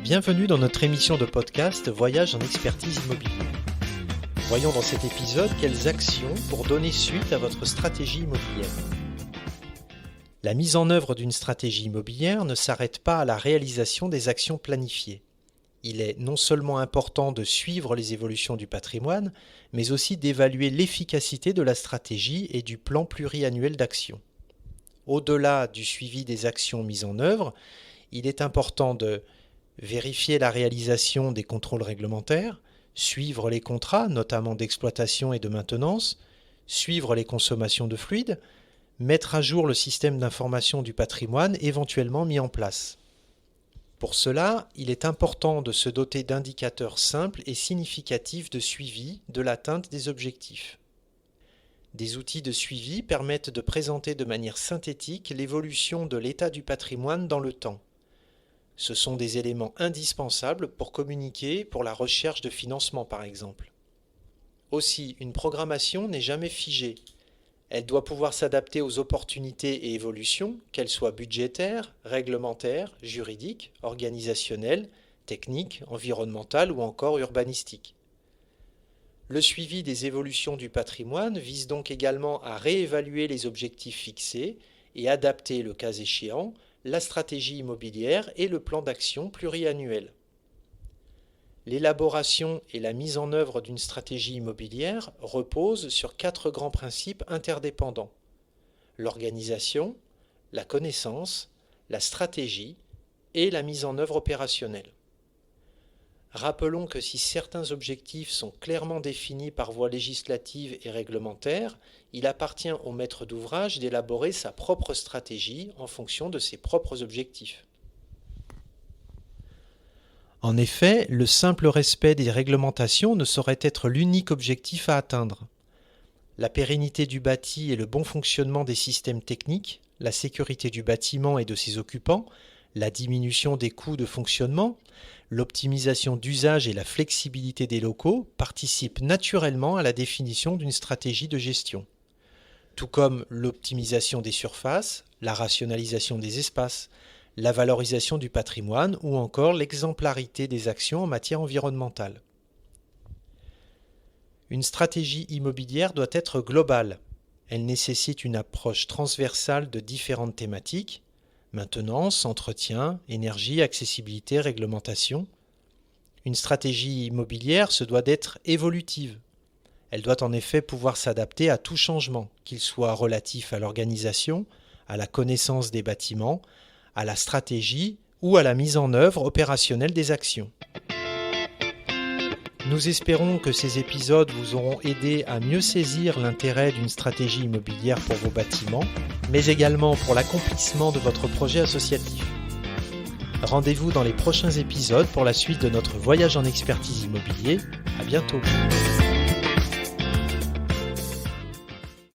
Bienvenue dans notre émission de podcast Voyage en expertise immobilière. Voyons dans cet épisode quelles actions pour donner suite à votre stratégie immobilière. La mise en œuvre d'une stratégie immobilière ne s'arrête pas à la réalisation des actions planifiées. Il est non seulement important de suivre les évolutions du patrimoine, mais aussi d'évaluer l'efficacité de la stratégie et du plan pluriannuel d'action. Au-delà du suivi des actions mises en œuvre, il est important de vérifier la réalisation des contrôles réglementaires, suivre les contrats, notamment d'exploitation et de maintenance, suivre les consommations de fluides, mettre à jour le système d'information du patrimoine éventuellement mis en place. Pour cela, il est important de se doter d'indicateurs simples et significatifs de suivi de l'atteinte des objectifs. Des outils de suivi permettent de présenter de manière synthétique l'évolution de l'état du patrimoine dans le temps. Ce sont des éléments indispensables pour communiquer pour la recherche de financement par exemple. Aussi, une programmation n'est jamais figée. Elle doit pouvoir s'adapter aux opportunités et évolutions, qu'elles soient budgétaires, réglementaires, juridiques, organisationnelles, techniques, environnementales ou encore urbanistiques. Le suivi des évolutions du patrimoine vise donc également à réévaluer les objectifs fixés et adapter, le cas échéant, la stratégie immobilière et le plan d'action pluriannuel. L'élaboration et la mise en œuvre d'une stratégie immobilière reposent sur 4 grands principes interdépendants: l'organisation, la connaissance, la stratégie et la mise en œuvre opérationnelle. Rappelons que si certains objectifs sont clairement définis par voie législative et réglementaire, il appartient au maître d'ouvrage d'élaborer sa propre stratégie en fonction de ses propres objectifs. En effet, le simple respect des réglementations ne saurait être l'unique objectif à atteindre. La pérennité du bâti et le bon fonctionnement des systèmes techniques, la sécurité du bâtiment et de ses occupants, la diminution des coûts de fonctionnement, l'optimisation d'usage et la flexibilité des locaux participent naturellement à la définition d'une stratégie de gestion, tout comme l'optimisation des surfaces, la rationalisation des espaces, la valorisation du patrimoine ou encore l'exemplarité des actions en matière environnementale. Une stratégie immobilière doit être globale. Elle nécessite une approche transversale de différentes thématiques: maintenance, entretien, énergie, accessibilité, réglementation. Une stratégie immobilière se doit d'être évolutive. Elle doit en effet pouvoir s'adapter à tout changement, qu'il soit relatif à l'organisation, à la connaissance des bâtiments, à la stratégie ou à la mise en œuvre opérationnelle des actions. Nous espérons que ces épisodes vous auront aidé à mieux saisir l'intérêt d'une stratégie immobilière pour vos bâtiments, mais également pour l'accomplissement de votre projet associatif. Rendez-vous dans les prochains épisodes pour la suite de notre voyage en expertise immobilier. À bientôt.